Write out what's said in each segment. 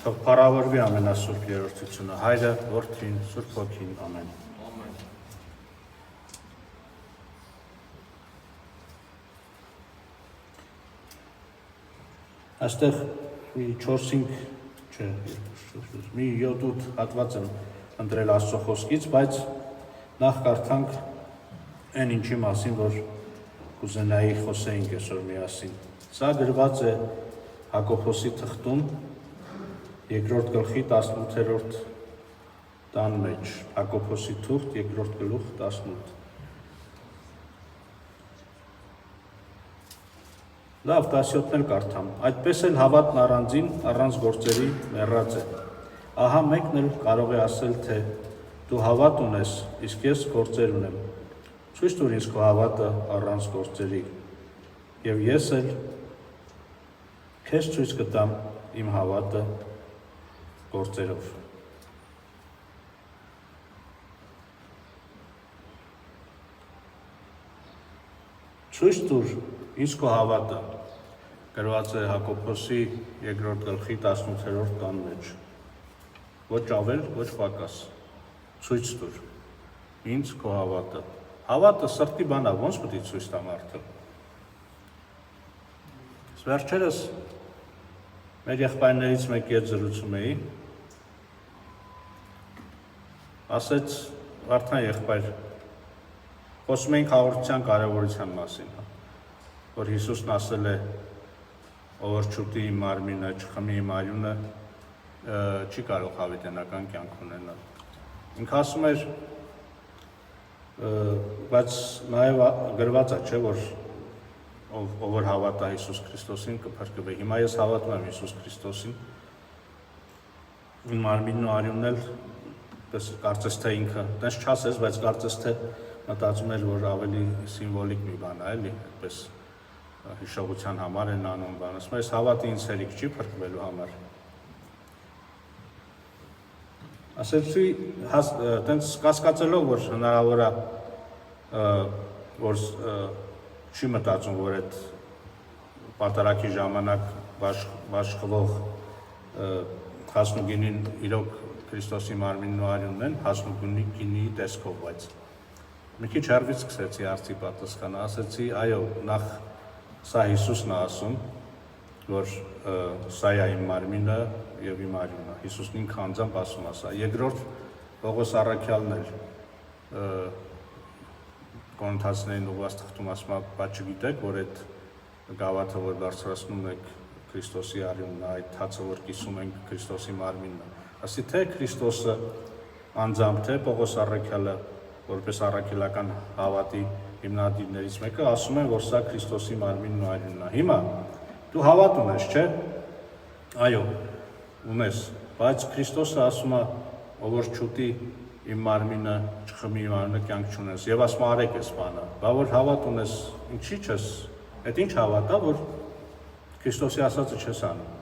Թող փառավորվի ամենասուրբ երրորդությունը, Հայրը, Որդին, Սուրբ Հոգին, ամեն։ Այստեղ մի 4-5, չէ, մի 7-8 հատված եմ ընտրել Աստծո խոսքից, բայց նախ կարդանք այն ինչի մասին, որ կուզենայի խոսեինք այսօր միասին։ Սա գրված է Հակոբոսի թղթում, երկրորդ գլխի 18-րդ տան մեջ, Հակոբոսի թուղթ, երկրորդ գլուխ 18։ Լավ, 17-ն էլ կարդամ։ Այդպես էլ հավատն առանձին, առանց գործերի մեռած է։ Ահա մեկն էլ կարող է ասել, թե դու հավատ ունես, իսկ ես գործեր ունեմ։ Ցույց տուր ինձ քո հավատը առանց գործերի, եւ ես էլ քեզ ցույց կտամ իմ հավատը գործերով։ Ցույց տուր ինձ քո հավատը, գրված է Հակոբոսի երկրորդ գլխի 18-րդ տան մեջ։ Ոչ ավել, ոչ պակաս։ Ցույց տուր ինձ քո հավատը։ Հավատը սրտի բան է, ոնց պետք է ցույց տա մարդը։ Վերջերս մեր եղբայրներից մեկի հետ զրուցում էի, ասեց Վարդան եղբայր, խոսում էինք հաղորդության կարևորության մասին, որ Հիսուսն ասել է, ով որ չուտի իմ մարմինը, չխմի իմ արյունը, չի կարող հավիտենական կյանք ունենալ։ Ինքը ասում էր, բայց նաև գրված է, չէ, որ ով որ հավատա Հիսուս Քրիստոսին կփրկվի։ Հիմա ես հավատում եմ Հիսուս Քրիստոսին, իմ մարմինն ու արյունն էլ, կարծես թե ինքը, տես չասես, բայց կարծես թե մտածում էր, որ ավելի սիմվոլիկ մի բան է, էլի, այդպես հիշողության համար են անում բան, ասում ես հավատը ինձ հերիք չի փրկվելու համար։ Ասեցի, տենց կասկածելով, որ հնարավոր է, որ չի մտածում, որ այդ պատարակի ժամանակ բաշխվող հասնուգինին իրոք Քրիստոսի մարմինն ու արյունն են, հասնուգինի տեսքով, բայց մի քիչ հեռվից սկսեցի հարցի պատասխանը, ասեցի, այո, նախ սա Հիսուսն է ասում, որ սա է իմ մարմինը եւ իմ արյունը, Հիսուսն ինքը անձամբ ասում է սա։ Երկրորդ Պողոս առաքյալն էլ Կորինթացիներին ուղղված թղթում ասում է, բայց չգիտեք, որ այդ գավաթը, որ բարձրացնում եք Քրիստոսի արյունն, այդ հացը, որ կիսում ենք Քրիստոսի մարմինն է։ Ասի թե Քրիստոսը անձամբ, թե Պողոս առաքյալը, որպես առաքելական հավատի հիմնադիրներից մեկը, ասում են, որ սա Քրիստոսի մարմինն ու արյունն է։ Հիմա դու հավատ ունես, չէ՞։ Այո, ունես, բայց Քրիստոսը ասում է, ով որ չուտի իմ մարմինը, չխմի իմ արյունը, կյանք չունես, եւ ասում արեք այս բանը, բա որ հավատ ունես, ինչի՞ չես, այդ ինչ հավատ է, որ Քրիստոսի ասածը չես անում,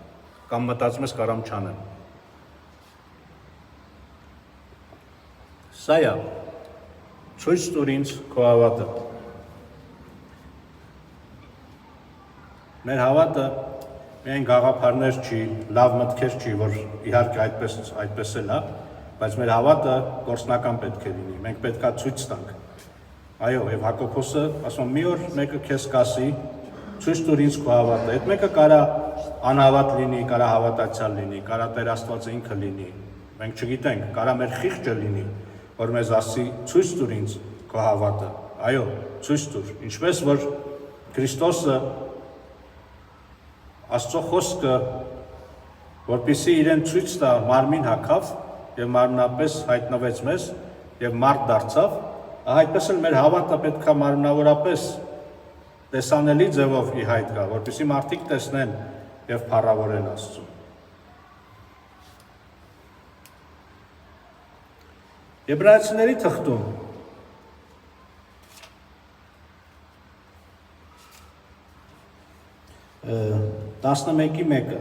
կամ մտածում ես կարամ չանեմ։ Սա է, ցույց տուր ինձ քո հավատը։ Մեր հավատը միայն գաղափարներ չի, լավ մտքեր չի, որ իհարկե այդպես էլ է, բայց մեր հավատը գործնական պետք է լինի, մենք պետք է ցույց տանք։ Այո, եւ Հակոբոսը ասում մի օր մեկը քեզ կասի, ցույց տուր ինձ քո հավատը։ Այդ մեկը կարա անհավատ լինի, կարա հավատացյալ լինի, կարա Տեր Աստվածը ինքը լինի։ Մենք չգիտենք, կարա մեր խիղճը լինի, որ մեզ ասի ցույց տուր ինձ քո հավատը։ Այո, ցույց տուր։ Ինչպես որ Քրիստոսը Աստծո խոսքը, որպեսզի իրեն ցույց տա, մարմին հագավ եւ մարմնապես հայտնվեց մեզ եւ մարդ դարձավ, այդպես էլ մեր հավատը պետք է մարմնավորապես տեսանելի ձևով ի հայտ գա, որպեսզի մարդիկ տեսնեն եւ փառավորեն Աստծուն։ Եբրայեցիների թղթում 11:1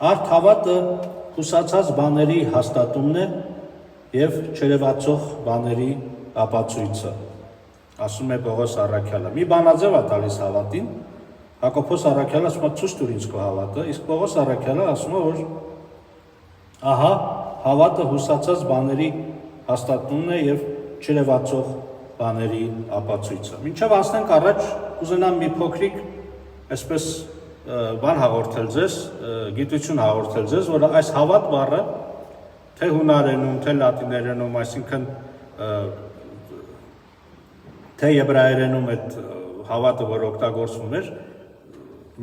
Արդ հավատը հուսացած բաների հաստատումն է եւ չերևացող բաների ապացույցը, ասում է Պողոս առաքյալը։ Մի բանաձև է տալիս հավատին, Հակոբոս Առաքյալը ասում է ցույց տուր ինձ քո հավատը, իսկ Պողոս Առաքյալը ասում է, որ ահա հավատը հուսացած բաների հաստատումն է եւ չերևացող բաների ապացույցը։ Մինչև անցնենք առաջ, կուզենամ մի փոքրիկ այսպես բան հաղորդել ձեզ, գիտություն հաղորդել ձեզ, որ այս հավատ բառը թե հունարենում, թե լատիներենում, այսինքն թե եբրայերենում այդ հավատը, որ օգտագործվում էր,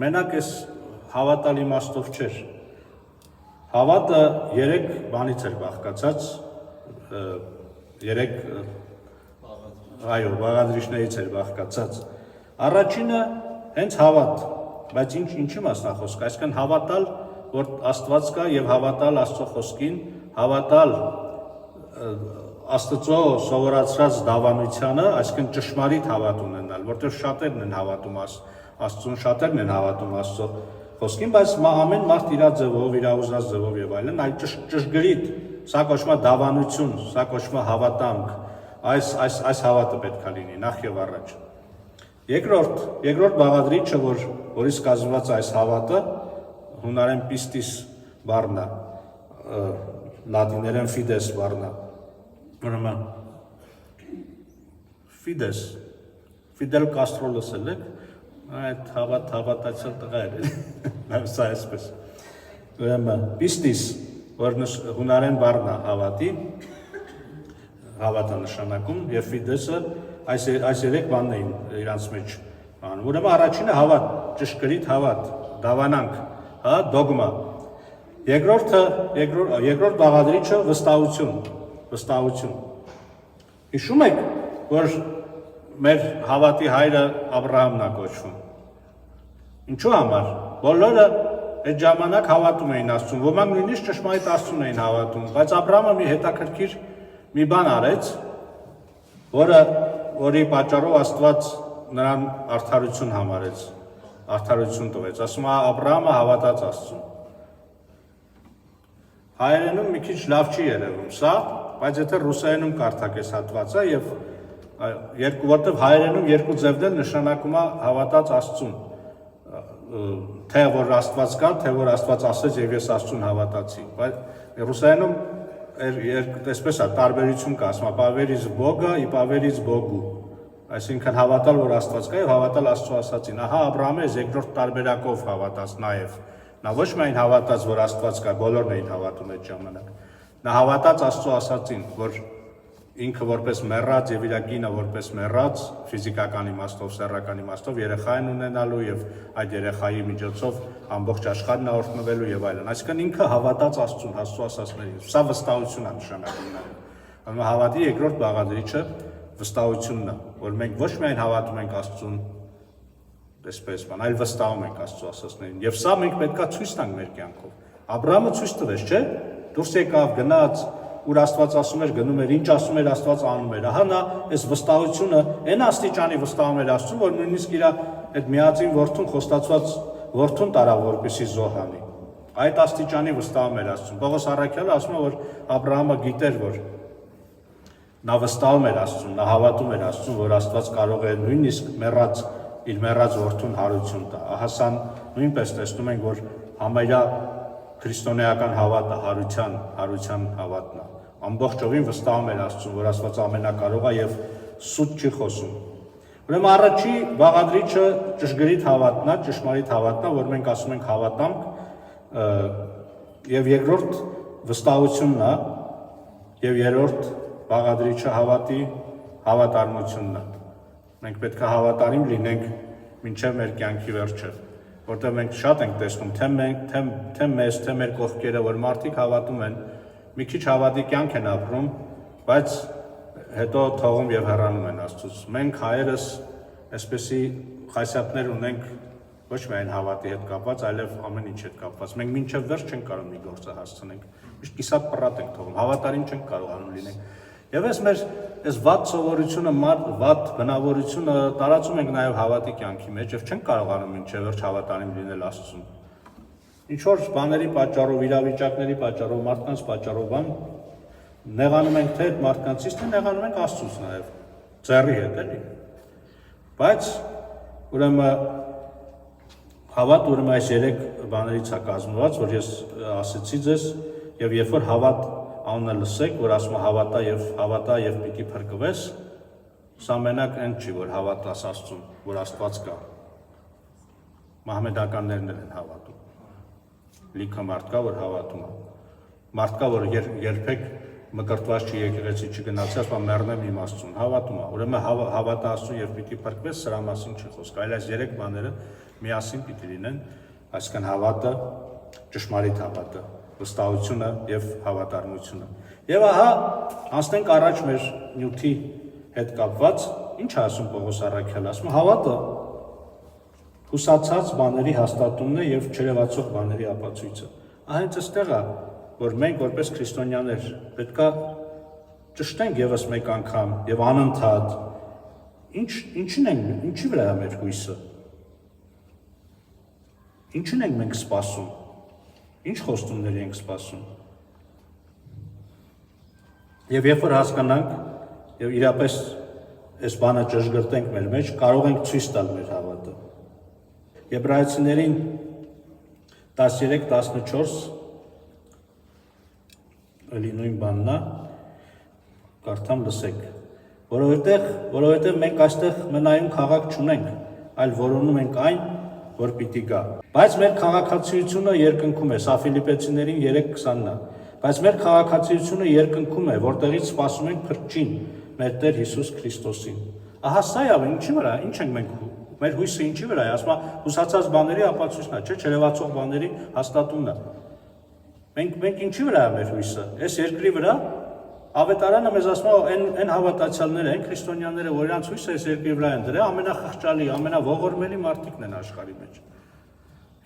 մենակ այս հավատալ իմաստով չէր։ Հավատը 3 բանից էր բաղկացած, 3 բաղադրիչներից էր բաղկացած։ Առաջինը հենց հավատ, բայց ինչի մասն է խոսքը, այսինքն հավատալ, որ Աստված կա եւ հավատալ Աստծո խոսքին, հավատալ Աստծո սովորացրած դավանությանը, այսինքն ճշմարիտ հավատ ունենալ, որտեղ շատերն են հավատում Աստծուն, շատերն են հավատում Աստծո խոսքին, բայց ամեն մարդ իր ձևով, իր ուզած ձևով եւ այլն, այլ ճշգրիտ, սա կոչվում է դավանություն, սա կոչվում է հավատանք, այս հավատը պետք է լինի նախ եւ առաջ։ Երկրորդ բաղադրիչը, որից կազմված այս հավատը, հունարեն պիստիս բառն է, լատիներեն ֆիդես բառն է, ուրեմն ֆիդես, Ֆիդել Կաստրո լսել եք, այդ հավատացյալ տղա էր, սա այսպես, ուրեմն պիստիս, որ հունարեն բառն է հավատի, հավատը նշանակում, եւ ֆիդեսը այս 3 բանն էին իրանց մեջ անում։ Ուրեմն առաջինը հավատ, ճշգրիտ հավատ, դավանանք, դոգմա։ Երկրորդ բաղադրիչը վստահություն։ Հիշում եք, որ մեր հավատի հայրը Աբրահամն է կոչվում։ Ինչու համար։ Բոլորը այդ ժամանակ հավատում էին Աստծուն, ոմանք նույնիսկ ճշմարիտ Աստծուն էին հավատում, բայց Աբրահամը մի հետաքրքիր մի բան արեց, որի պատճառով Աստված նրան արդարություն համարեց, արդարություն տվեց։ Ասում է Աբրահամը հավատաց Աստծուն։ Հայերենում մի քիչ լավ չի երևում սա, բայց եթե ռուսերենում կարդաք այս հատվածը եւ որտեղ հայերենում երկու ձևն են նշանակում է հավատաց Աստծուն, թե որ Աստված կա, թե որ Աստված ասեց եւ ես Աստծուն հավատացի, բայց ռուսերենում այսպես է, տարբերություն կա, ասում է «Պավերից Բոգը, ի պավերից Բոգու», այսինքն հավատալ, որ Աստված կա եւ հավատալ Աստծո ասածին։ Ահա Աբրահամը երկրորդ տարբերակով հավատաց նաեւ։ Նա ոչ միայն հավատաց, որ Աստված կա, բոլորն էին հավատում այդ ժամանակ։ Նա հավատաց Աստծո ասածին, որ ինքը որպես մեռած եւ իր կինը որպես մեռած, ֆիզիկական իմաստով, սեռական իմաստով երեխա են ունենալու եւ այդ երեխայի միջոցով ամբողջ աշխարհն է օրհնվելու եւ այլն։ Այսինքն ինքը հավատաց Աստծուն, Աստծո ասածներին։ Սա վստահություն է նշանակում նաեւ։ Ուրեմն հավատի երկրորդ բաղադրիչը վստահությունն է, որ մենք ոչ միայն հավատում ենք Աստծուն, այսպես բան, այլ վստահում ենք Աստծո ասածներին։ Եվ սա մենք պետքա ցույց տանք մեր կյանքով։ Աբրահամը ցույց տվեց, չէ՞։ Դուրս եկավ, գնաց, ուր Աստված ասում էր, գնում էր, ինչ ասում էր Աստված անում էր։ Ահա նա այս վստահությունը այն աստիճանի վստահում էր Աստծուն, որ նույնիսկ իր այդ միածին որդուն խոստացված որդուն տարավ, որպեսզի զոհ անի։ Այդ աստիճանի վստահում էր Աստծուն։ Պողոս Առաքյալը ասում է, որ Աբրահամը գիտեր, որ նա վստահում էր Աստծուն, նա հավատում էր Աստծուն, որ Աստված կարող է նույնիսկ իր մեռած որդուն հարություն տա։ Ահա սա նույնպես տեսնում ենք, որ համարյա քրիստոնեական հավատը հարության հավատն է։ Ամբողջովին վստահում էր Աստծուն, որ Աստված ամենակարող է եւ սուտ չի խոսում։ Ուրեմն առաջի բաղադրիչը ճշգրիտ հավատն է, ճշմարիտ հավատն է, որ մենք ասում ենք հավատանք, եւ երկրորդ վստահությունն է, եւ երրորդ բաղադրիչը հավատարմությունն է։ Մենք պետք է հավատարիմ լինենք մինչև մեր կյանքի վերջը, որտեղ մենք շատ ենք տեսնում, թե մեզ, թե մեր կողքերը, որ մարդիկ հավատում են, մի քիչ հավատի կյանք են ապրում, բայց հետո թողում եւ հեռանում են Աստծուց։ Մենք հայերս այսպեսի խասյաթներ ունենք ոչ միայն հավատի հետ կապված, այլև ամեն ինչ հետ կապված։ Մենք մինչև վերջ չենք կարող մի գործը հասցնենք։ Միշտ կիսատ պռատ ենք թողում, հավատարիմ չենք կարողանում լինենք։ Եվ այս վատ սովորությունը, վատ բնավորությունը տարածում ենք նաև հավատի կյանքի մեջ եւ չենք կարողանում մինչև վերջ հավատարիմ լինել Աստծուն։ Ինչ որ բաների պատճառով, իրավիճակների պատճառով, մարդկանց պատճառով նեղանում ենք թե այդ մարդկանցից, թե նեղանում ենք Աստծուց նաև, ձեռի հետ էլի։ Բայց ուրեմն Հավատ ուրեմն այս 3 բաներից է կազմված, որ ես ասեցի ձեզ, եւ երբ որ հավատ անունը լսեք, որ ասում է հավատա եւ պիտի փրկվես, սա մենակ այն չի, որ հավատաս Աստծուն, որ Աստված կա։ Մահմեդականներն են հավատում։ Լիքը մարդ կա, որ հավատում է։ Մարդ կա, որ երբեք մկրտված չի եկեղեցի չգնացի, ասում է մեռնեմ իմ Աստծուն, հավատում է։ Ուրեմն հավատա Աստծուն եւ պիտի փրկվես, սրա մասին չի խոսք, այլ այս 3 բաները միասին պիտի լինեն, այսինքն հավատը, ճշմարիտ հավատը, վստահությունը եւ հավատարմությունը։ Եվ ահա անցնենք առաջ մեր նյութի հետ կապված, ինչ է ասում Պողոս առաքյալը, ասում հավատը հուսացած բաների հաստատումն է եւ չերևացող բաների ապացույցը։ Հենց այստեղ է, որ մենք որպես քրիստոնյաներ պետքա ճշտենք եւս մեկ անգամ եւ անընդհատ ինչի վրա է մեր հույսը։ Ինչին ենք մենք սպասում։ Ինչ խոստումների ենք սպասում։ Եվ երբ որ հասկանանք եւ իրապես այս բանը ճշգրտենք մեր մեջ, կարող ենք ցույց տալ մեր հավատը։ Եբրայեցիներին 13-14 էլի նույն բանն է, կարդամ լսեք, որովհետև մենք այստեղ մնայուն քաղաք չունենք, այլ որոնում ենք այն, որ պիտի գա։ Բայց մեր քաղաքացիությունը երկնքում է, սա Ֆիլիպեցիներին 3:20-ն է, բայց մեր քաղաքացիությունը երկնքում է, որտեղից սպասում ենք փրկչին, մեր Տեր Հիսուս Քրիստոսին։ Ահա սա է, ինչի վրա, ինչ ենք մենք, մեր հույսը ինչի վրա է, ասում է հուսացած բաների ապացույցն է, չէ, չերևացող բաների հաստատումն է։ Մենք ինչի վրա է մեր հույսը, այս երկրի վրա, Ավետարանը մեզ ասում է այն հավատացյալները, այն քրիստոնյաները, որ իրանց հույսը այս երկրի վրա են դրել, ամենախղճալի, ամենաողորմելի մարդիկն են աշխարհի մեջ։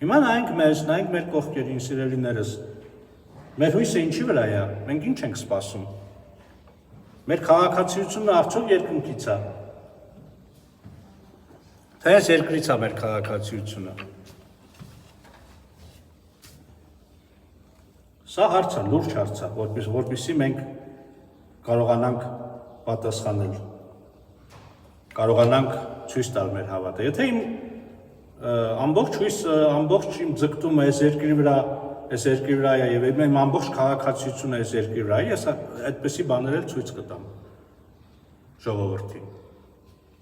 Հիմա նայենք մեզ, նայենք մեր կողքերին, սիրելիներս, մեր հույսը ինչի վրա է, մենք ինչ ենք սպասում։ Մեր քաղաքացիությունը արդյոք երկնքից է։ Թե այս երկրից է մեր քաղաքացիությունը։ Սա հարց է, լուրջ հարց է, որպեսզի մենք կարողանանք պատասխանել, կարողանանք ցույց տալ մեր հավատը։ Եթե իմ ամբողջ հույսը, ամբողջ իմ ձգտումը այս երկրի վրա է եւ իմ ամբողջ քաղաքացիությունը այս երկրի վրա է, ես այդպիսի բաներ էլ ցույց կտամ ժողովրդին։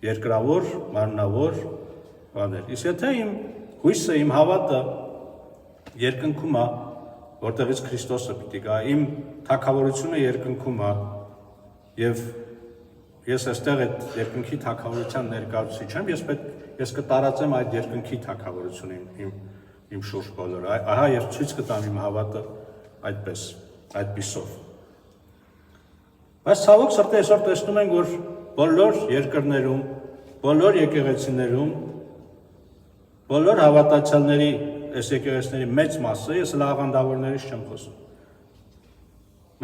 Երկրավոր, մարմնավոր բաներ։ Իսկ եթե իմ հույսը, իմ հավատը երկնքում է, որտեղից Քրիստոսը պիտի գա, իմ թագավորությունը երկնքում է, եւ ես այստեղ այդ երկնքի թագավորության ներկայացուցիչ եմ, ես կտարածեմ այդ երկնքի թագավորությունը իմ շուրջ բոլոր։ Ահա ես ցույց կտամ իմ հավատը այդպիսով։ Բայց ցավոք սրտի այսօր տեսնում ենք, որ բոլոր երկրներում, բոլոր եկեղեցիներում, բոլոր հավատացյալների, այս եկեղեցիների մեծ մասը, ես աղանդավորներից չեմ խոսում,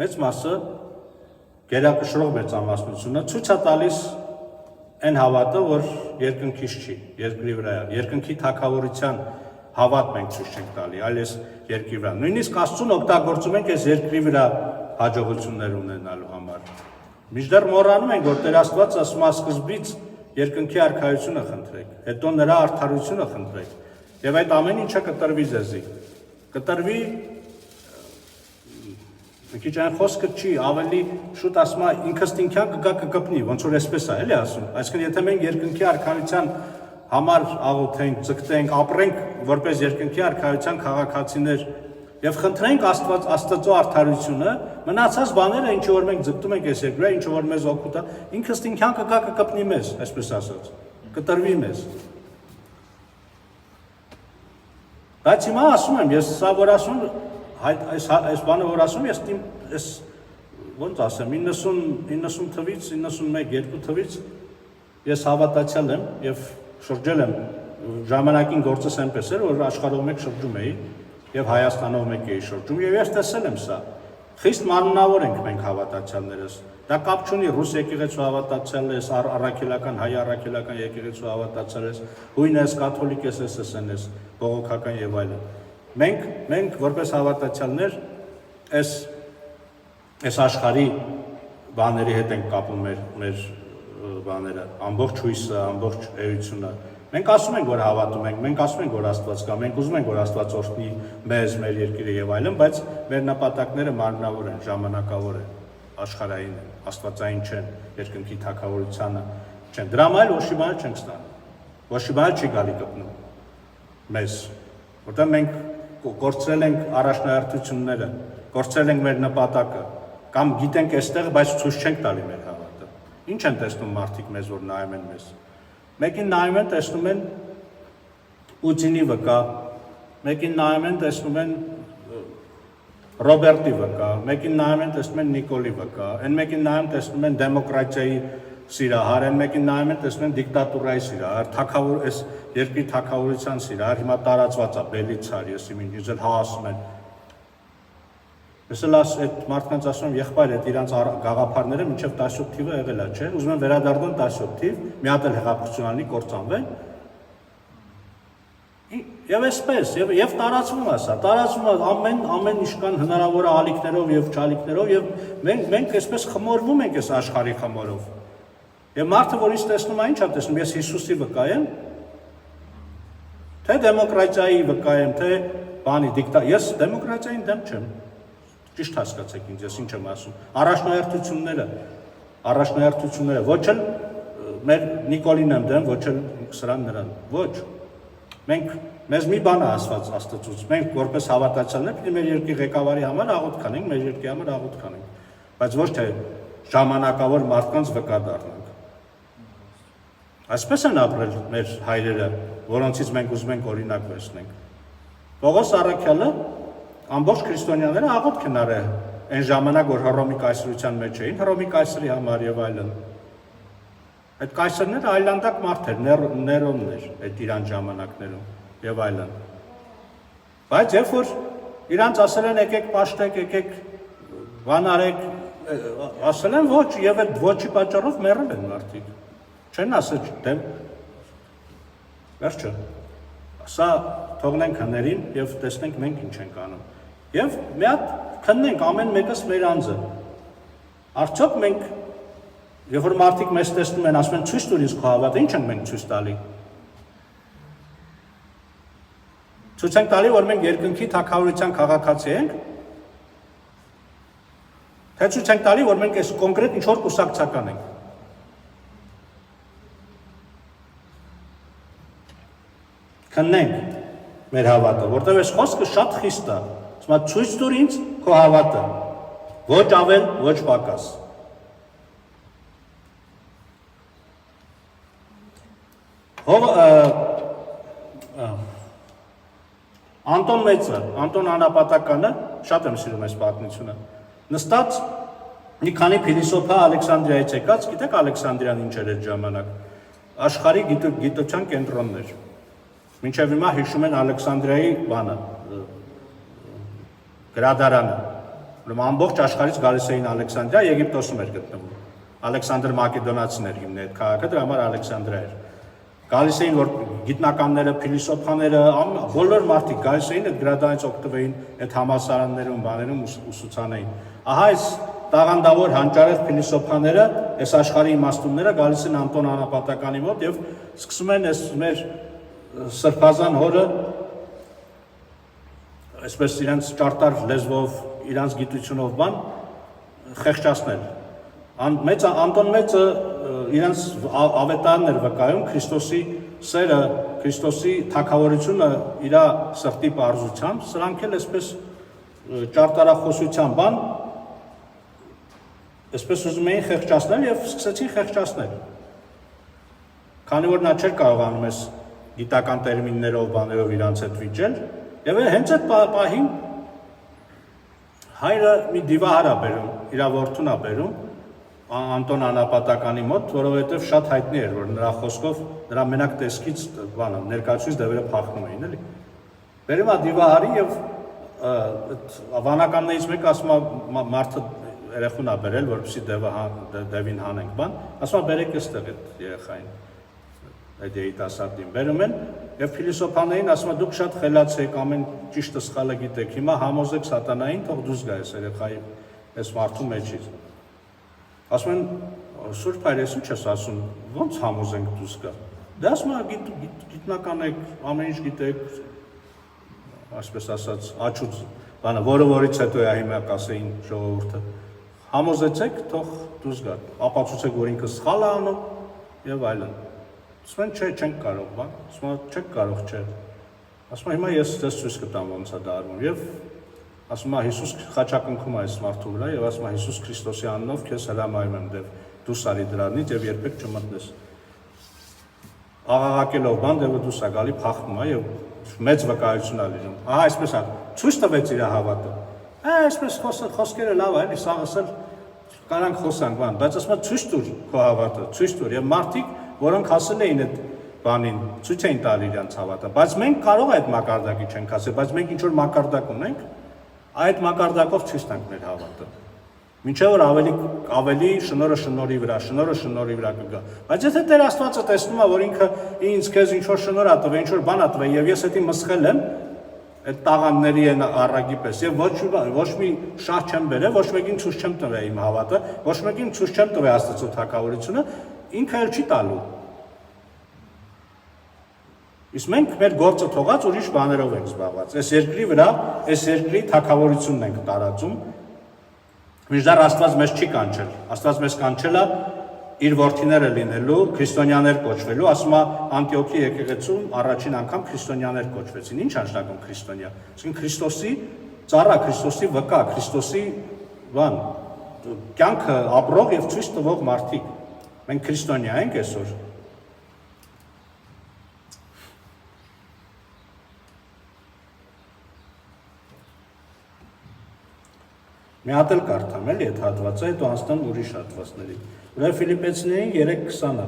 մեծ մասը գերակշռող մեծամասնությունը ցույց է տալիս այն հավատը, որ երկնքից չի, երկրի վրա է, երկնքի թագավորության հավատ մենք ցույց չենք տալի, այլ այս երկրի վրա։ Նույնիսկ Աստծուն օգտագործում ենք այս երկրի վրա հաջողություններ ունենալու համար։ Մինչդեռ մոռանում ենք, որ Տեր Աստված ասում է սկզբից երկնքի արքայությունը խնդրեք, հետո նրա արդարությունը խնդրեք, եւ այդ ամեն ինչը կտրվի ձեզի։ Կտրվի մի քիչ այն խոսքը չի, ավելի շուտ ասում է ինքս ինքյան կգա կկպնի, ոնց որ այսպես է, էլի ասում։ Այսինքն եթե մենք երկնքի արքայության համար աղոթենք, ձգտենք, ապրենք որպես երկնքի արքայության քաղաքացիներ եւ խնդրենք Աստծո արդարությունը, մնացած բաները, ինչ որ մենք ձգտում ենք այս երկրի, ինչ որ մեզ օգուտ է, ինքս ինքյան կգա կկպնի մեզ, այսպես ասած, կտրվի մեզ։ Բայց հիմա ասում եմ, ես սա որ ասում այս բանը որ ասում ես ոնց ասեմ 90 թվից 91-2 թվից ես հավատացյալ եմ եւ շրջել եմ ժամանակին գործս այնպես էր որ աշխարհով մեկ շրջում էի եւ Հայաստանով մեկ էի շրջում եւ ես տեսել եմ սա խիստ մարմնավոր ենք մենք հավատացյալներս դա կապ չունի ռուս եկեղեցու հավատացյալ ես առաքելական հայ առաքելական եկեղեցու հավատացյալ ես հույն ես կաթոլիկ ես SSN ես բողոքական եւ այլն Մենք որպես հավատացյալներ այս աշխարհի բաների հետ ենք կապում մեր բաները, ամբողջ հույսը, ամբողջ էությունը։ Մենք ասում ենք, որ հավատում ենք, մենք ասում ենք, որ Աստված կա, մենք ուզում ենք, որ Աստված օրհնի մեզ, մեր երկիրը եւ այլն, բայց մեր նպատակները մարմնավոր են, ժամանակավոր են, աշխարհային են, աստվածային չեն, երկնքի թագավորությանը չեն։ Դրա համար ոչ մի բան չենք ստանում։ Ոչ մի բան չի գալի գտնում մեզ, որտեղ մենք կորցրել ենք առաջնահերթությունները, կորցրել ենք մեր նպատակը, կամ գիտենք այստեղ, բայց ցույց չենք տալի մեր հավատը։ Ինչ են տեսնում մարդիկ մեզ, որ նայում են մեզ։ Մեկին նայում են, տեսնում են Պուտինի վկա, մեկին նայում են, տեսնում են Ռոբերտի վկա, մեկին նայում են, տեսնում են Նիկոլի վկա, այն մեկին նայում տեսնում են դեմոկրատիայի սիրահար, այն մեկին նայում են, տեսնում են դիկտատուրայի սիրահար, թագավոր, այս երկրի թագավորության սիրահար, հիմա տարածված է Բելիցար, ես ինձ էլ հասում են։ Ես էլ այդ մարդկանց ասում եմ, եղբայր, այդ իրանց գաղափարները մինչև 17 թիվը եղել է, չէ՞, ուզում են վերադառնան 17 թիվ, մի հատ էլ հեղափոխություն ալնի, կործանվեն։ Եվ այսպես, եւ տարածվում է սա, տարածվում է ամեն իշքան հնարավոր ալիքներով եւ չալիքներով եւ մենք այսպես խմորվում ենք այս աշխարհի խմորով։ Եվ մարդը, որ ինձ տեսնում է, ի՞նչ է տեսնում, ես Հիսուսի վկա եմ, թե դեմոկրատիայի վկա եմ, թե բանի ես դեմոկրատիային դեմ չեմ։ Ճիշտ հասկացեք ինձ, ես ինչ եմ ասում։ Առաջնահերթությունները, ոչ էլ մեր Նիկոլին եմ դեմ, ոչ էլ սրան նրան, ոչ։ Մեզ մի բան է ասված Աստծուց, մենք որպես հավատացյալներ պիտի մեր երկրի ղեկավարի համար աղոթք անենք, մեր երկրի համար աղոթք անենք, բայց ոչ թե ժամանակավոր մարդկանց վկա դառնանք։ Այսպես են ապրել մեր հայրերը, որոնցից մենք ուզում ենք օրինակ վերցնենք։ Պողոս առաքյալը ամբողջ քրիստոնյաները աղոթք են արել այն ժամանակ, որ Հռոմի կայսրության մեջ էին, Հռոմի կայսրի համար եւ այլն։ Այդ կայսրները այլանդակ մարդեր, Ներոններ, այդ իրան ժամանակներում եւ այլն։ Բայց երբ որ իրանց ասել են եկեք պաշտեք, եկեք բանարեք, ասել են ոչ եւ այդ ոչի պատճառով մեռել են մարդիկ։ Չեն ասել դեմ։ Վերջը։ Սա թողնենք հներին եւ տեսնենք մենք ինչ ենք անում։ Եվ մի հատ քննենք ամեն մեկս մեր անձը։ Արդյոք մենք, երբ որ մարդիկ մեզ տեսնում են, ասում են ցույց տուր ինձ քո հավատը, ինչ ենք մենք ցույց տալի։ Ցույց ենք տալի, որ մենք երկնքի թագավորության քաղաքացի ենք։ Թե ցույց ենք տալի, որ մենք այս կոնկրետ ինչ-որ կուսակցական ենք։ Քննենք մեր հավատը, որտեղ այս խոսքը շատ խիստ է։ Ասում է ցույց տուր ինձ քո հավատը։ Ոչ ավել, ոչ պակաս։ Անտոն Մեծը, Անտոն Անապատականը, շատ եմ սիրում այս պատմությունը, նստած մի քանի փիլիսոփա Ալեքսանդրիայից եկած, գիտեք Ալեքսանդրիան ինչ էր այդ ժամանակ, աշխարհի գիտության կենտրոնն էր, մինչև հիմա հիշում են Ալեքսանդրիայի բանը, գրադարանը, ամբողջ աշխարհից գալիս էին Ալեքսանդրիա, Եգիպտոսում էր գտնվում, Ալեքսանդր Մակեդոնացին էր հիմնել այդ քաղաքը, դրա համար Ալեքսանդրիա էր։ Գալիս էին, որ գիտնականները, փիլիսոփաները, բոլոր մարդիկ գալիս էին, այդ գրադարանից օգտվեին, այդ համալսարաններում, բաներում ուսուցանեին։ Ահա այս տաղանդավոր հանճարեղ փիլիսոփաները, այս աշխարհի իմաստունները գալիս են Անտոն Անապատականի մոտ եւ սկսում են այս մեր սրբազան հորը այսպես իրենց ճարտար լեզվով, իրենց գիտությունով բան խեղճացնել։ Անտոն Մեծը իրենց ավետարանն էր վկայում Քրիստոսի սերը, Քրիստոսի թագավորությունը իր սրտի պարզությամբ, սրանք էլ այսպես ճարտարախոսության բան, այսպես ուզում էին խեղճացնել եւ սկսեցին խեղճացնել։ Քանի որ նա չէր կարողանում այս գիտական տերմիններով, բաներով իրանց հետ վիճել, եւ հենց այդ պահին հայրը մի դիվահար է բերում, իր որդուն է բերում Անտոն Անապատականի մոտ, որովհետև շատ հայտնի էր, որ նրա խոսքով նրա մենակ տեսքից բանը ներկայացուցիչ դևերը փախնում էին, էլի։ Բերում է դիվահարի եւ վանականներից մեկը ասում է մարդը երեխուն է բերել, որպեսզի դևին հանենք բան, ասում է բերեք այստեղ այդ երեխային, այդ երիտասարդին բերում են եւ փիլիսոփաներին ասում է դուք շատ խելաց եք, ամեն ճիշտը սխալը գիտեք, հիմա համոզեք սատանային, թող դուրս գա այս երեխայի այս մարդու մեջից։ Ասում են Սուրբ Հայրես ինչ ես ասում, ոնց համոզենք դուս գա։ Դե ասում է գիտնական եք, ամեն ինչ գիտեք, այսպես ասած, աչուց բանը, որից հետո է հիմա կասեին ժողովուրդը։ Համոզեցեք, թող դուս գա, ապացուցեք, որ ինքը սխալ է անում եւ այլն։ Ասում են, չէ, չենք կարող, բան, ասում են, չեք կարող, չէ։ Ասում են, հիմա ես ձեզ ցույց կտամ ոնց է դա արվում եւ ասում է Հիսուս խաչակնքում է այս մարդու վրա եւ ասում է Հիսուս Քրիստոսի անունով քեզ հրամայում եմ դեպ դուրս արի դրանից եւ երբեք չմտնես։ Աղաղակելով բան դեպը դուրս է գալի փախնում է եւ մեծ վկայություն է լինում։ Ահա այսպես է, ցույց տվեց իր հավատը։ Այսպես խոսքերը լավ է, էլի սաղսել կարանք խոսանք բան, բայց ասում է ցույց տուր քո հավատը, ցույց տուր եւ մարդիկ, որոնք հասել էին այդ բանին, ցույց էին տալի իրենց հավատը, բայց մենք կարող է այդ մակարդակի չենք ասել, բայց մենք ինչ որ մակարդակ ունենք, այդ մակարդակով ցույց տանք մեր հավատը։ Մինչև որ ավելի շնորհը շնորհի վրա կգա։ Բայց եթե Տեր Աստվածը տեսնում է, որ ինքը ինձ քեզ ինչ որ շնորհ ա տվել, ինչ որ բան ա տվել, եւ ես դա մսխել եմ, այդ տաղանդների են առագի պես, եւ ոչ մի շահ չեմ բերել, ոչ մեկին ցույց չեմ տվել իմ հավատը, ոչ մեկին ցույց չեմ տվել Աստծո թակավորությունը, ինքը էլ չի տալու։ Իսկ մենք մեր գործը թողած ուրիշ բաներով ենք զբաղված։ Այս երկրի վրա, այս երկրի թակավորությունն ենք տարածում։ Մինչդեռ Աստված մեզ չի կանչել։ Աստված մեզ կանչել է իր որդիները լինելու, քրիստոնյաներ կոչվելու, ասում է Անտիոքի եկեղեցում առաջին անգամ քրիստոնյաներ կոչվեցին։ Ինչ անշնակում քրիստոնյա։ Այսինքն Քրիստոսի ծառա, Քրիստոսի վկա, Քրիստոսի բան, կյանքը ապրող եւ ցույց տվող մարդիկ։ Մենք քրիստոնյա ենք այսօր։ Մի հատ էլ կարդամ էլի այդ հատվածը, հետո անցնեմ ուրիշ հատվածների։ Ուրեմն Ֆիլիպպեցիներին 3:20-ը։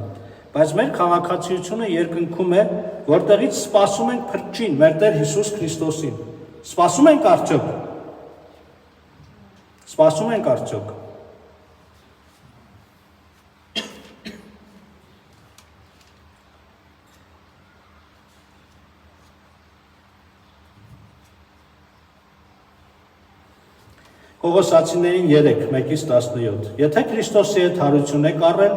Բայց մեր քաղաքացիությունը երկնքում է, որտեղից սպասում ենք փրկչին, մեր Տեր Հիսուս Քրիստոսին։ Սպասում ենք արդյոք։ Սպասում ենք արդյոք։ Կողոսացիներին 3:1-17 Եթե Քրիստոսի հետ հարություն եք առել,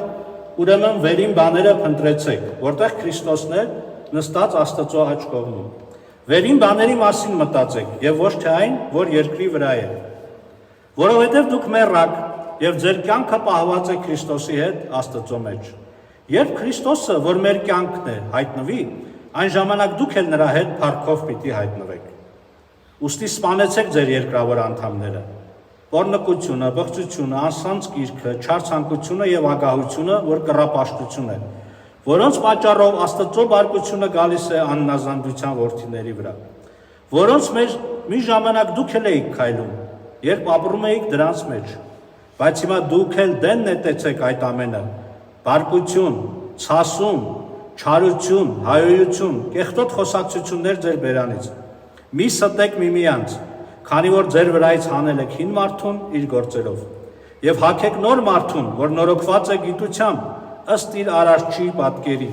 ուրեմն վերին բաները փնտրեցեք, որտեղ Քրիստոսն է նստած Աստծո աջ կողմում։ Վերին բաների մասին մտածեք եւ ոչ թե այն, որ երկրի վրա է։ Որովհետեւ դուք մեռաք եւ ձեր կյանքը պահված է Քրիստոսի հետ Աստծո մեջ։ Երբ Քրիստոսը, որ մեր կյանքն է, հայտնվի, այն ժամանակ դուք էլ նրա հետ փառքով պիտի հայտնվեք։ Ուստի սպանեցեք ձեր երկրավոր անդամները։ Պոռնկությունը, բղծությունը, անսանց կիրքը, չար ցանկությունը եւ ագահությունը, որ կռապաշտություն է, որոնց պատճառով Աստծո բարկությունը գալիս է աննազանդության որդիների վրա, որոնց մեջ մի ժամանակ դուք էլ էիք քայլում, երբ ապրում էիք դրանց մեջ, բայց հիմա դուք էլ դեն նետեցեք այդ ամենը, բարկություն, ցասում, չարություն, հայոյություն, կեղտոտ խոսակցություններ ձեր բերանից։ Մի ստեք միմյանց, քանի որ ձեր վրայից հանել եք հին մարդուն իր գործերով, եւ հագեք նոր մարդուն, որ նորոգված է գիտությամբ, ըստ իր արարչի պատկերի,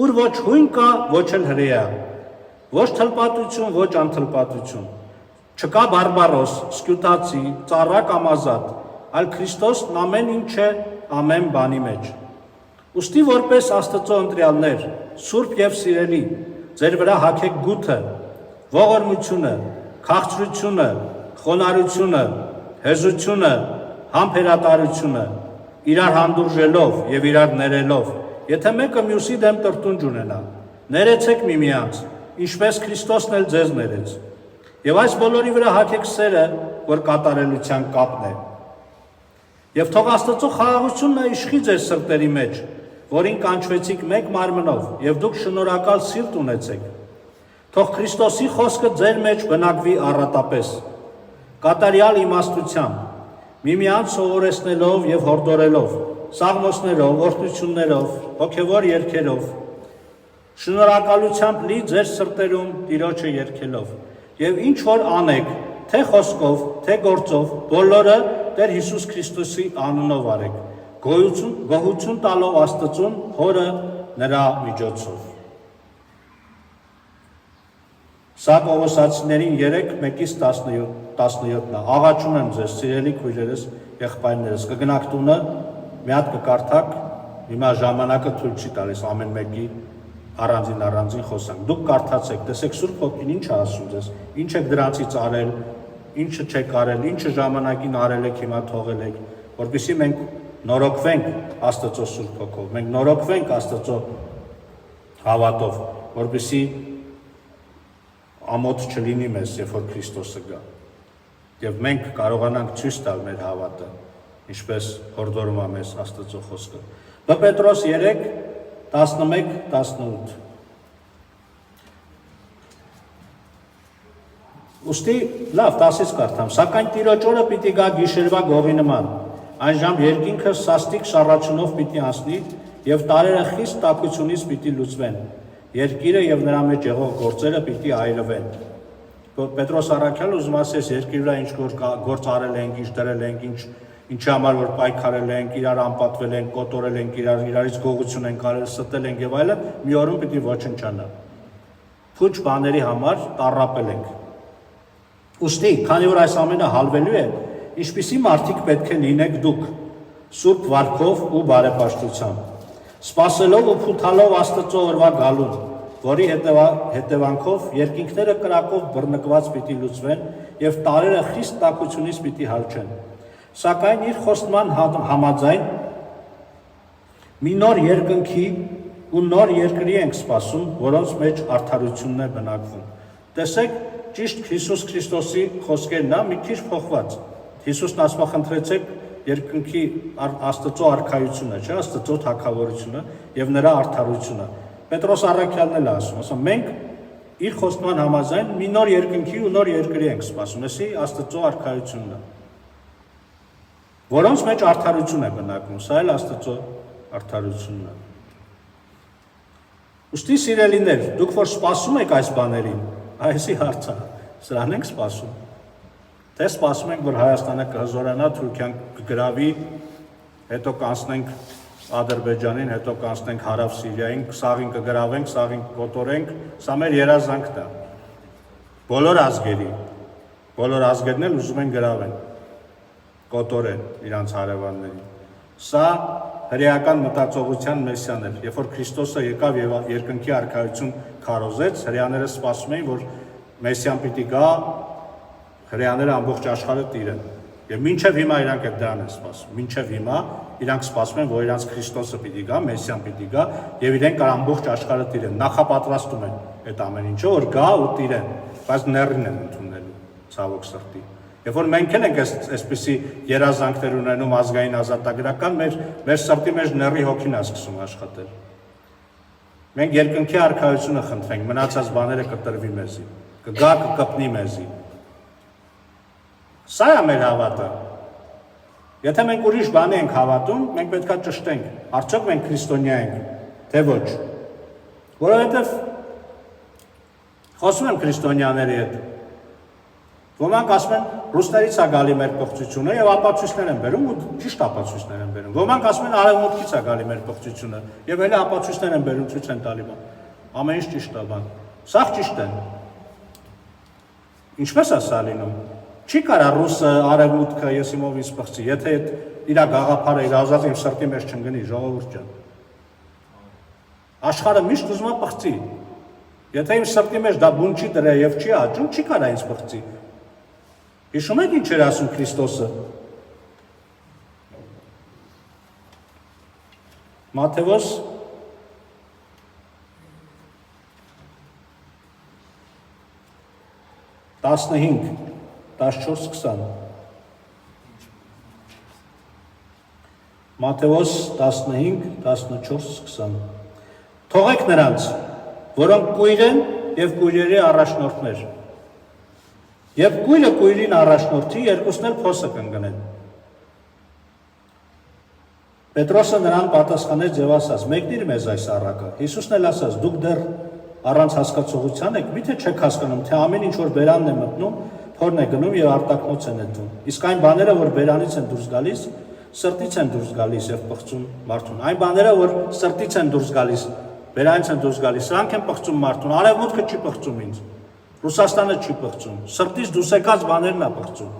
ուր ոչ հույն կա, ոչ էլ հրեա, ոչ թլպատություն, ոչ անթլպատություն, չկա բարբարոս, սկյուտացի, ծառա կամ ազատ, այլ Քրիստոսն ամեն ինչ է ամեն բանի մեջ։ Ուստի որպես Աստծո ընտրյալներ, սուրբ եւ սիրելի, ձեր վրա հագեք գութը, ողորմությունը, քաղցրությունը, խոնարհությունը, հեզությունը, համբերատարությունը, իրար հանդուրժելով եւ իրար ներելով, եթե մեկը մյուսի դեմ տրտունջ ունենա, ներեցեք միմյանց, ինչպես Քրիստոսն էլ ձեզ ներեց։ Եվ այս բոլորի վրա հագեք սերը, որ կատարելության կապն է։ Եվ թող Աստծո խաղաղությունն իշխի ձեր սրտերի մեջ, որին կանչվեցիք մեկ մարմնով, եւ դուք շնորհակալ սիրտ ունեցեք։ Թող Քրիստոսի խոսքը ձեր մեջ բնակվի առատապես, կատարյալ իմաստությամբ, միմյանց սովորեցնելով եւ հորդորելով, սաղմոսներով, օրհնություններով, հոգեվոր երգերով, շնորհակալությամբ լի ձեր սրտերում Տիրոջը երգելով, եւ ինչ որ անեք, թե խոսքով, թե գործով, բոլորը Տեր Հիսուս Քրիստոսի անունով արեք, գոհություն տալով Աստծուն, Հորը նրա միջոցով։ Սա Կողոսացիներին 3:1-17-ն է։ Աղաչում եմ ձեզ, սիրելի քույրերս, եղբայրներս, կգնաք տունը, մի հատ կկարդակ, հիմա ժամանակը թույլ չի տալիս ամեն մեկի առանձին խոսանք։ Դուք կարդացեք, տեսեք Սուրբ Հոգին ինչ է ասում ձեզ, ինչ եք դրանցից արել, ինչը չեք արել, ինչը ժամանակին արել եք, հիմա թողել եք, որպեսզի մենք նորոգվենք Աստծո Սուրբ Հոգով, մենք նորոգվենք Աստծո հավատով, որպեսզի ամոթ չլինի մեզ, երբ որ Քրիստոսը գա։ Եվ մենք կարողանանք ցույց տալ մեր հավատը, ինչպես հորդորում է մեզ Աստծո խոսքը։ Պետրոս 3:11-18 Ուստի լավ 10-ից կարդամ, սակայն Տիրոջ օրը պիտի գա գիշերվա գողի նման, այն ժամ երկինքը սաստիկ շառաչունով պիտի անցնի եւ տարերը խիստ տաքությունից պիտի լուծվեն, երկիրը եւ նրա մեջ եղող գործերը պիտի այրվեն։ Պետրոս առաքյալը ուզում ասես երկրի վրա ինչ գործ արել ենք, ինչ դրել ենք, ինչի համար որ պայքարել ենք, իրար անպատվել ենք, կոտորել ենք, իրարից գողություն ենք արել, ստել ենք եւ այլն, մի օրում պիտի ոչնչանա։ Փուչ բաների համար տառապել ենք։ Ուստի, քանի որ այս ամենը հալվելու է, ինչպիսի մարդիկ պետք է լինեք դուք, սուրբ վարքով ու բարեպաշտությամբ, սպասելով ու փութալով Աստծո օրվա գալուն, որի հետևանքով երկինքները կրակով բռնկված պիտի լուծվեն եւ տարերը խիստ տաքությունից պիտի հալչեն։ Սակայն իր խոստման համաձայն մի նոր երկնքի ու նոր երկրի ենք սպասում, որոնց մեջ արդարությունն է բնակվում։ Տեսեք, ճիշտ Հիսուս Քրիստոսի խոսքերն է մի քիչ փոխված։ Հիսուսն ասма խնդրեցեք երկնքի Աստծո արքայությունը, չէ, Աստծո թագավորությունը եւ նրա արդարությունը։ Պետրոս առաքյալն էլ ասում, մենք իր խոստման համաձայն մի նոր երկնքի ու նոր երկրի ենք սպասում, էսի Աստծո արքայությունն է, որոնց մեջ արդարություն է բնակվում, սա էլ Աստծո արդարությունն է։ Ուստի սիրելիներ, դուք որ սպասում եք այս բաներին, այսի հարցը, սրան ենք սպասում։ Թե սպասում ենք, որ Հայաստանը կհզորանա, Թուրքիան կգրավի, հետո կանցնենք Ադրբեջանին, հետո կանցնենք Հարավ Սիրիային, սաղին կգրավենք, սաղին կոտորենք, սա մեր երազանքն է։ Բոլոր ազգերն էլ ուզում են գրավեն, կոտորեն իրանց հարևաններին։ Սա հրեական մտածողության մեսիան էր, երբ որ Քրիստոսը եկավ եւ երկնքի արքայություն քարոզեց, հրեաները սպասում էին, որ մեսիան պիտի գա, հրեաները ամբողջ աշխարհը տիրեն։ Եվ մինչև հիմա իրանք այդ դրան են սպասում։ Մինչև հիմա իրանք սպասում են, որ իրանք Քրիստոսը պիտի գա, մեսիան պիտի գա, եւ իրենք ամբողջ աշխարհը տիրեն։ Նախապատրաստում են այդ ամեն ինչը, որ գա ու տիրեն, բայց ներրին են ընդունելու, ցավոք սրտի։ Երբ որ մենք ենք այսպիսի երազանքներ ունենում ազգային ազատագրական, մեր սրտի մեջ ների հոգին է սկսում աշխատել։ Մենք երկնքի արքայությունը խնդրենք, մնացած բաները կտրվի մեզի, կգա կկպնի մեզի։ Սա է մեր հավատը։ Եթե մենք ուրիշ բանի ենք հավատում, մենք պետք է ճշտենք, արդյոք մենք քրիստոնյա ենք, թե ոչ։ Որովհետև խոսում եմ քրիստոնյաների հետ։ Ոմանք ասում են, ռուսներից է գալի մեր պղծությունը եւ ապացույցներ են բերում ու ճիշտ ապացույցներ են բերում։ Ոմանք ասում են արևմուտքից է գալի մեր պղծությունը եւ հենց ապացույցներ են բերում, ցույց են տալի բան։ Ամեն ինչ ճիշտ է բան։ Սա ճիշտ է։ Ինչպես է սա լինում։ Չի կարա ռուսը արևմուտքը ես իմով ինձ պղծի, եթե իր գաղափարը իր ազատ իմ սրտի մեջ չընկնի, ժողովուրդ ջան։ Աշխարհը միշտ ուզում է պղծի։ Եթե իմ սրտի մեջ դա բուն չի դրել եւ չի աճում, չի կարա ինձ պղծի։ Հիշում եք ինչ էր ասում Քրիստոսը։ Մատթեոս 15:14-20 Մատթեոս 15:14-20 Թողեք նրանց, որոնք կույր են եւ կույրերի առաջնորդներ։ Եվ կույրը կույրին առաջնորդի, երկուսն էլ փոսը կընկնեն։ Պետրոսը նրան պատասխանեց եւ ասաց. «Մեկնիր մեզ այս առակը»։ Հիսուսն էլ ասաց. «Դուք դեռ առանց հասկացողության եք, միթե չեք հասկանում, թե ամեն ինչ որ բերանն է մտնում, փորն է գնում եւ արտակնոց է նետվում։ Իսկ այն բաները, որ բերանից են դուրս գալիս, սրտից են դուրս գալիս եւ պղծում մարդուն։ Այն բաները, որ սրտից են դուրս գալիս, բերանից են դուրս գալիս, սրանք են պղծում մարդուն։ Արևմուտքը չի պղծում ինձ։ Ռուսաստանը չի պղծում, սրտից դուրս եկած բաներն է պղծում։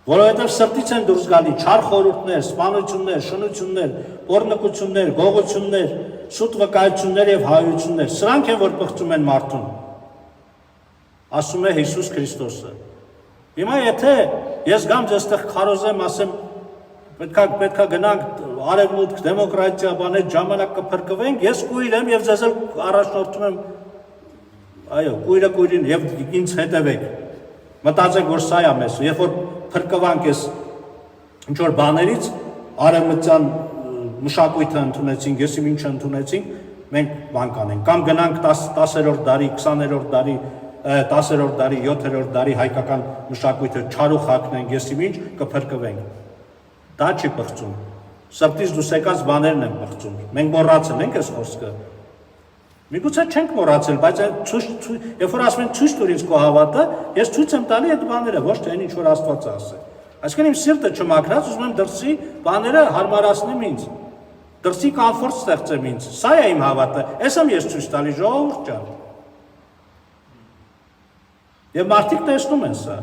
Որովհետև սրտից են դուրս գալի չար խորհուրդներ, սպանություններ, շնություններ, պոռնկություններ, գողություններ, սուտ վկայություններ եւ հայություններ։ Սրանք են, որ բղծում են մարդուն։ Ասում է Հիսուս Քրիստոսը։ Հիմա եթե ես գամ ձեստեղ քարոզեմ, ասեմ, պետքա գնանք արևմուտք, դեմոկրատիա, բաներ, ժամանակ կփրկվենք, ես կույր եմ եւ ձեզ էլ առաջնորդում եմ, այո, կույրը կույրին եւ ինձ հետևեք։ Մտածեք, որ սա է մեզ, երբ որ փրկվանք ես ինչ որ բաներից, արևմտյան մշակույթը ընդունեցինք, եսի ինչը ընդունեցինք, մենք բան կանենք, կամ գնանք 10-րդ դարի, 20-րդ դարի, 10-րդ դարի, 7-րդ դարի հայկական մշակույթը չարուխ հագնենք, եսի ինչ կփրկվենք։ Դա չի բղծում։ Սրտից դուրս եկած բաներն են բղծում։ Մենք մոռացել ենք այս խոսքը։ Միգուցե չենք մոռացել, բայց երբ որ ասում են ցույց տուր ինձ քո հավատը, ես ցույց եմ տալի այդ բաները, ոչ թե ինչ որ Աստված ասել։ Այսինքն իմ սիրտը չմաքրած, ուզում եմ դրսի բաները հարմարացնեմ ինձ։ Դրսի կոմֆորտ ստեղծեմ ինձ։ Սա է իմ հավատը։ Էս եմ ես ցույց տալի, ժողովուրդ ջան։ Եվ մարդիկ տեսնում են սա։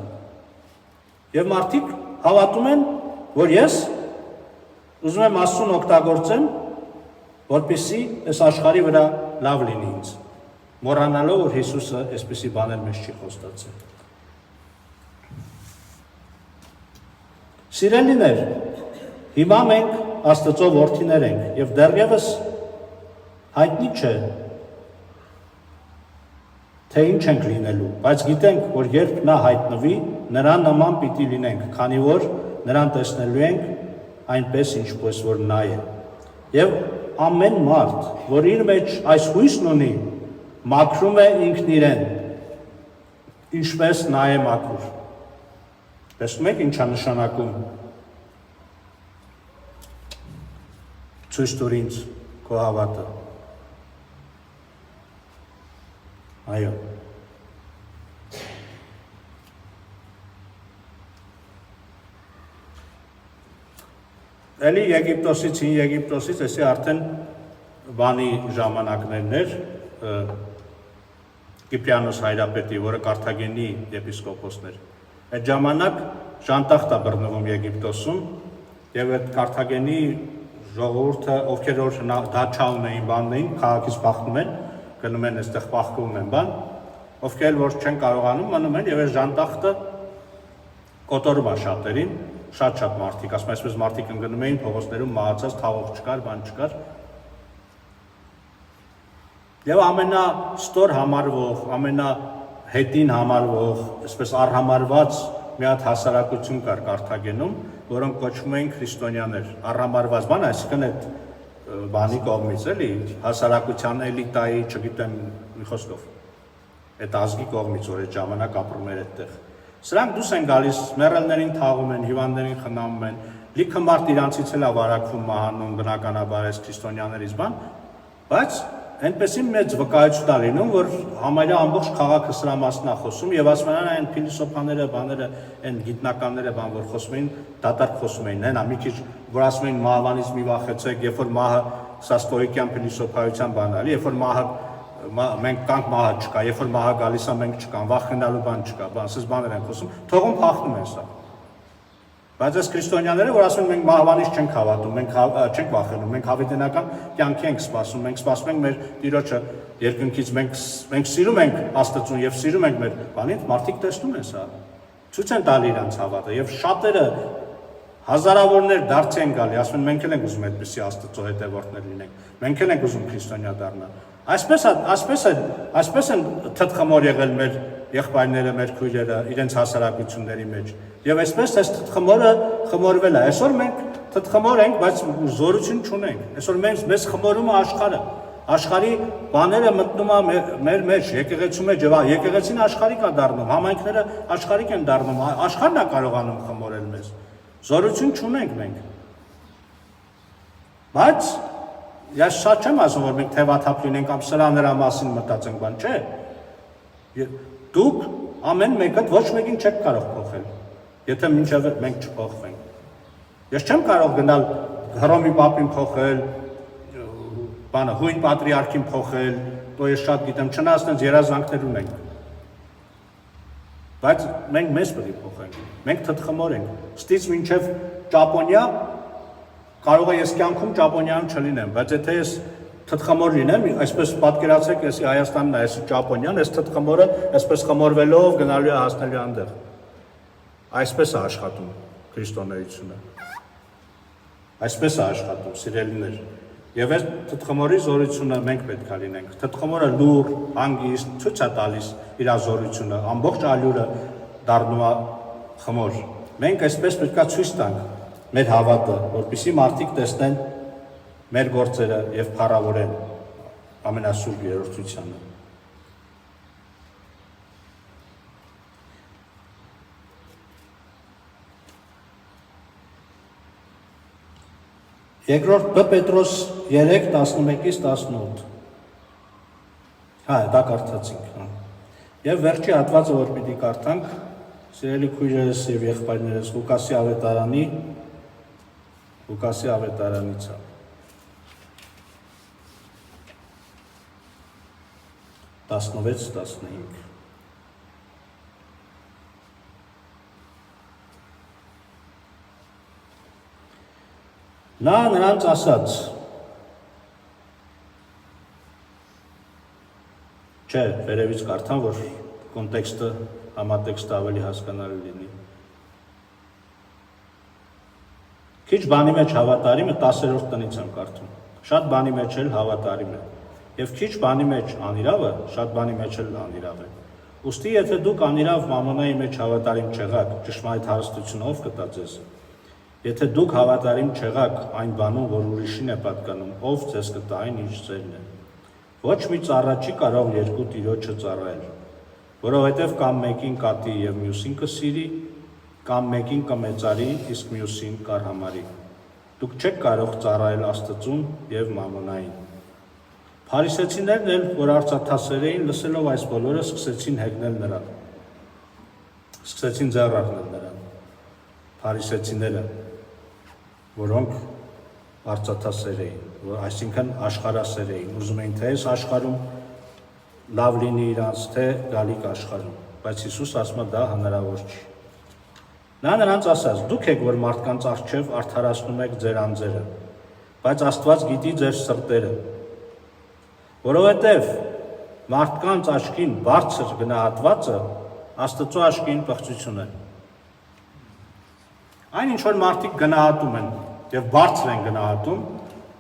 Եվ մարդիկ հավատում են, որ ես ուզում եմ Աստծուն օգտագործեմ, որպեսզի այս աշխարհի վրա լավ լինի ինձ, մոռանալով, որ Հիսուսը այսպիսի բաներ մեզ չի խոստացել։ Սիրելիներ, հիմա մենք Աստծո որդիներ ենք եւ դեռևս հայտնի չէ, թե ինչ ենք լինելու, բայց գիտենք, որ երբ նա հայտնվի, նրան նման պիտի լինենք, քանի որ նրան տեսնելու ենք այնպես, ինչպես որ նա է։ Եվ ամեն մարդ, որ իր մեջ այս հույսն ունի, մաքրում է ինքն իրեն, ինչպես նա է մաքուր։ Տեսնում եք ինչ է նշանակում։ Ցույց տուր ինձ քո հավատը։ Այո։ Էլի Եգիպտոսից, հին Եգիպտոսից, էսի արդեն բանի ժամանակներն էր, Կիպրիանոս հայրապետի, որը Կարթագենի եպիսկոպոսն էր։ Այդ ժամանակ ժանտախտ է բռնվում Եգիպտոսում, եւ այդ Կարթագենի ժողովուրդը, ովքեր որ դաչա ունեին, բանն էին, քաղաքից փախնում են, գնում են այստեղ փախկում են բան, ովքեր որ չեն կարողանում, մնում են եւ այս ժանտախտը կոտորում է շատերին, շատ մարդիկ, ասում այսպես մարդիկ ընկնում էին փողոցներում, մահացած, թաղող չկար, բան չկար։ Եվ ամենաստոր համարվող, ամենահետին համարվող, այսպես առհամարված մի հատ հասարակություն կար Կարթագենում, որոնք կոչվում էին քրիստոնյաներ, առհամարված բան, այսինքն այդ բանի կողմից էլի, հասարակության էլիտայի, չգիտեմ մի խոսքով, այդ ազգի կողմից, որ այդ ժամանակ ապրում էր այդտեղ։ Սրանք դուրս են գալիս, մեռելներին թաղում են, հիվանդներին խնամում են, լիքը մարդ իրանցից էլ ավարակվում, մահանում, բնականաբար այս քրիստոնյաներից բան, բայց այնպեսի մեծ վկայություն է լինում, որ համարյա ամբողջ քաղաքը սրա մասն է խոսում եւ ասում են այն փիլիսոփաները, բաները, այն գիտնականները, բան որ խոսում էին, դատարկ խոսում էին, այնա մի քիչ որ ասում էին մահվանից մի վախեցեք, երբ որ մահը սա ստոիկյան փիլիսոփայության բան է, երբ որ մահը մենք կանք մահը չկա, երբ որ մահը գալիս է մենք չկան, վախենալու բան չկա, բան, ասես բաներ են խոսում, թողում փախնում են սա։ Բայց այս քրիստոնյաները, որ ասում են մենք մահվանից չենք հավատում, մենք չենք վախենում, մենք հավիտենական կյանքի ենք սպասում, մենք սպասում ենք մեր Տիրոջը երկնքից, մենք սիրում ենք Աստծուն եւ սիրում ենք մեր բանին, մարդիկ տեսնում են սա։ Ցույց են տալի իրանց հավատը եւ շատերը հազարավորներ դարձ են գալի, ասում են մենք էլ ենք ուզում այդպեսի Աստծո հետևորդներ լինենք, մենք էլ ենք ուզում քրիստոնյա դառնալ։ Այսպես են թթխմոր եղել մեր եղբայրները, մեր քույրերը իրենց հասարակությունների մեջ։ Եվ այսպես այս թթխմորը խմորվել է։ Այսօր մենք թթխմոր ենք, բայց զորություն չունենք։ Այսօր մեզ խմորում է աշխարհը։ Աշխարհի բաները մտնում է մեր մեջ, եկեղեցու մեջ, եւ եկեղեցին աշխարհիկ է դառնում, համայնքները աշխարհիկ են դառնում, աշխարհն է կարողանում խմորել մեզ։ Զորություն չունենք մենք։ Բայց ես շատ չեմ ասում, որ մենք թևաթափ լինենք կամ սրա նրա մասին մտածենք, բան չէ։ Դուք ամեն մեկը ոչ մեկին չեք կարող փոխել, եթե մինչև մենք չփոխվենք։ Ես չեմ կարող գնալ Հռոմի պապին փոխել, բանը հույն պատրիարքին փոխել, դու ես շատ գիտեմ, չնայած այդպես երազանքներ ունենք։ Բայց մենք մեզ պետք է փոխենք։ Մենք թթխմոր ենք։ Ստից մինչև Ճապոնիա կարող է ես կյանքում Ճապոնիայում չլինեմ, բայց եթե ես թթխմոր լինեմ, այսպես պատկերացրեք, ես Հայաստանն է, ես Ճապոնիան, ես թթխմորը այսպես խմորվելով գնալու է հասնելու այնտեղ։ Այսպես է աշխատում քրիստոնեությունը։ Այսպես է աշխատում, սիրելիներ։ Եվ այս թթխմորի զորությունը մենք պետք է լինենք։ Թթխմորը լուր, հանգիստ, ցույց է տալիս իր զորությունը, ամբողջ ալյուրը դառնում է խմոր։ Մենք այսպես պետք է ցույց տանք մեր հավատը, որպեսզի մարդիկ տեսնեն մեր գործերը եւ փառավորեն ամենասուրբ երրորդությանը։ Երկրորդ Բ Պետրոս 3:11-18։ Դա կարդացինք։ Եվ վերջի հատվածը, որ պիտի կարդանք, սիրելի քույրերս եւ եղբայրներս, Ղուկասի ավետարանից է։ 16-15։ Նա նրանց ասաց. Չէ, վերևից կարդամ, որ կոնտեքստը, համատեքստը ավելի հասկանալի լինի։ Քիչ բանի մեջ հավատարիմը 10-րդ տնից եմ կարդում։ Շատ բանի մեջ էլ հավատարիմ է։ Եվ քիչ բանի մեջ անիրավը, շատ բանի մեջ էլ անիրավ է։ Ուստի եթե դուք անիրավ մամոնայի մեջ հավատարիմ չեղաք, ճշմարիտ հարստությունը ով կտա ձեզ։ Եթե դուք հավատարիմ չեղաք այն բանում, որ ուրիշին է պատկանում, ով ձեզ կտա այն, ինչ ձերն է։ Ոչ մի ծառա չի կարող երկու տիրոջը ծառայել, որովհետև կամ մեկին կատի եւ մյուսին կսիրի, կամ մեկին կմեծարի, իսկ մյուսին կարհամարի։ Դուք չեք կարող ծառայել Աստծուն եւ մամոնային։ Փարիսեցիներն էլ, որ արծաթասեր էին, լսելով այս բոլորը, սկսեցին հեգնել նրան։ Սկսեցին ձեռ առնել նրան։ Փարիսեցիները, որոնք արծաթասեր էին, այսինքն աշխարհասեր էին, ուզում էին թե այս աշխարհում լավ լինի իրանց, թե գալիք աշխարհում, բայց Հիսուս ասում է դա հնարավոր չի։ Նա նրանց ասաց. դուք եք, որ մարդկանց առջև արդարացնում եք ձեր անձերը, բայց Աստված գիտի ձեր սրտերը, որովհետև մարդկանց աչքին բարձր գնահատվածը Աստծո աչքին պղծություն է։ Այն ինչ որ մարդիկ գնահատում են եւ բարձր են գնահատում,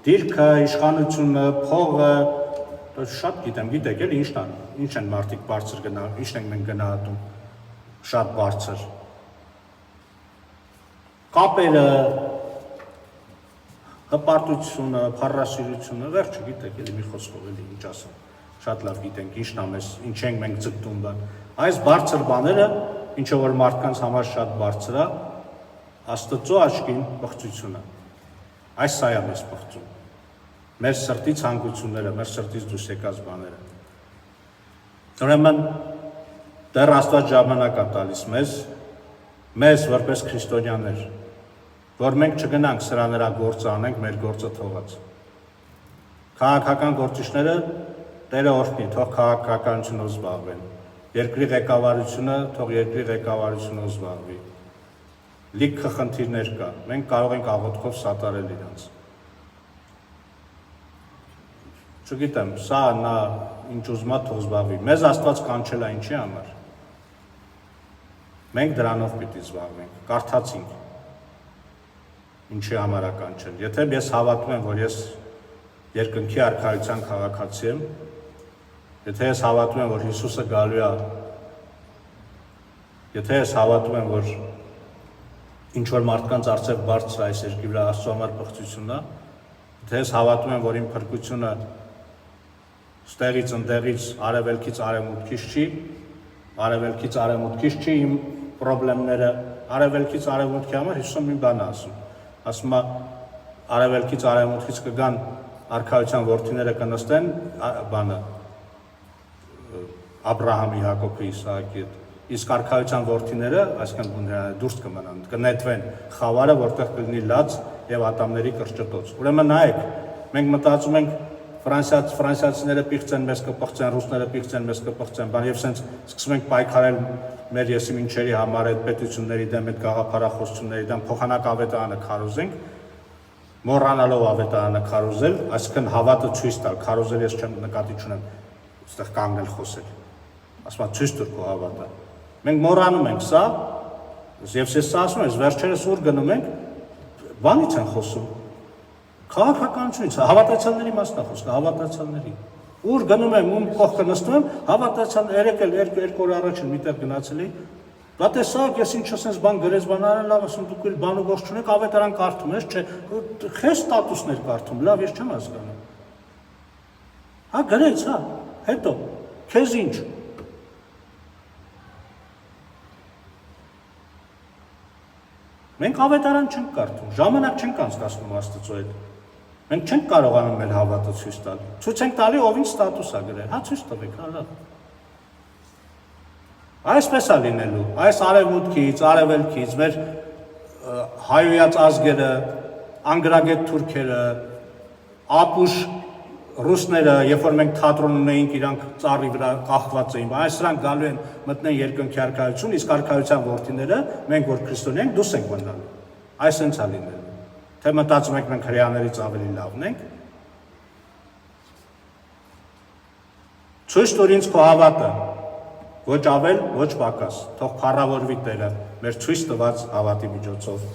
դիրքը, իշխանությունը, փողը, շատ գիտեք էլ ինչ են մարդիկ բարձր գնահատում, ինչն ենք մենք գնահատում շատ բարձր։ Կապերը, հպարտությունը, փառասիրությունը, վերջը գիտեք էլի մի խոսքով էլի ինչ ասեմ։ Շատ լավ գիտենք ինչն է մեզ, ինչ ենք մենք ձգտում բան։ Այս բարձր բաները, ինչը որ մարդկանց համար շատ բարձր է, Աստծո աչքին պղծություն է։ Այս սա է մեզ պղծում։ Մեր սրտի ցանկությունները, մեր սրտից դուրս եկած բաները։ Ուրեմն դեռ Աստված ժամանակ է տալիս մեզ որպես քրիստոնյաներ, որ մենք չգնանք սրա նրա գործը անենք, մեր գործը թողած։ Քաղաքական գործիչները Տերը օրհնի, թող քաղաքականությունով զբաղվեն։ Երկրի ղեկավարությունը թող երկրի ղեկավարությունով զբաղվի։ Լիքը խնդիրներ կա, մենք կարող ենք աղոթքով սատարել իրանց։ Չգիտեմ, սա նա ինչ ուզում է թող զբաղվի։ Մեզ Աստված կանչել է ինչի համար։ Մենք դրանով պիտի զբաղվենք, կարդացինք։ Ինչի համար է կանչել։ Եթե ես հավատում եմ, որ ես երկնքի արքայության քաղաքացի եմ, եթե ես հավատում եմ, որ Հիսուսը գալու է, եթե ես հավատում եմ, որ ինչ որ մարդկանց արծև բարձր այս երկրի վրա Աստծո համար պղծությունն է, եթե ես հավատում եմ, որ իմ փրկությունը ստեղից ընդեղից արևելքից արևմուտքից չի, իմ պրոբլեմները արևելքից արևմուտքի համար Հիսուսը մի բան է ասում։ Ասում է արևելքից արևմուտքից կգան արքայության որդիները կնստեն բանը Աբրահամի, Հակոբի, Իսահակի հետ։ Իսկ արքայության որդիները, այսինքն դուրս կմնան, կնետվեն խավարը, որտեղ կլինի լաց եւ ատամների կրճտոց։ Ուրեմն նայեք, մենք մտածում ենք ֆրանսիացիները պիղծեն, մեզ կպղծեն, ռուսները պիղծեն, մեզ կպղծեն, բան եւ սենց սկսում ենք պայքարել մեր եսիմինչերի համար, այդ պետությունների դեմ, այդ գաղափարախոսությունների դեմ, փոխանակ ավետարանը քարոզենք, մոռանալով ավետարանը քարոզել, այսինքն հավատը ցույց տալ, քարոզել ես չեմ նկատի չունեմ, այստեղ կանգնել խոսել, ասում եմ ցույց տուր քո հավատը։ Մենք մոռանում ենք սա, եւ ես սա ասում եմ, վերջերս ուր գնում ենք, բանից են խոսում։ Քաղաքականությունից, հավատացյալների մասն է խոսքը, հավատացյալների։ Ուր գնում եմ, ում կողքը նստում եմ, հավատացյալ, երկու օր առաջ միտեղ գնացել էի, դա տեսակ, ես ինչ ասես բան գրես, բան արել, լավ, ասում դուք էլ բան ու ողջ չունեք, ավետարան կարդում ես, չէ, խես ստատուսներ կարդում, լավ, ես չեմ հասկանում։ Հա, գրեց, հա, հետո, քեզ ինչ։ Մենք ավետարան չենք կարդում, ժամանակ չենք անցկացնում Աստծո հետ։ Մենք չենք կարողանում մեր հավատը ցույց տալ։ Ցույց ենք տալի ով ինչ ստատուս է գրել, հա ցույց տվեք, հա լավ։ Այսպես է լինելու, այս արևմուտքից, արևելքից, մեր հայոյաց ազգերը, անգրագետ թուրքերը, ապուշ ռուսները, երբ որ մենք թատրոն ունեինք, իրանք ծառի վրա կախված էին, այս սրանք գալու են մտնեն երկնքի արքայություն, իսկ արքայության որդիները, մենք որ քրիստոնյա ենք, դուրս ենք մնալու։ Այս հենց է լինելու։ Թե մտածում եք մենք հրեաներից ավելի լավն ենք։ Ցույց տուր ինձ քո հավատը, ոչ ավել, ոչ պակաս, թող փառավորվի Տերը մեր ցույց տված հավատի միջոցով։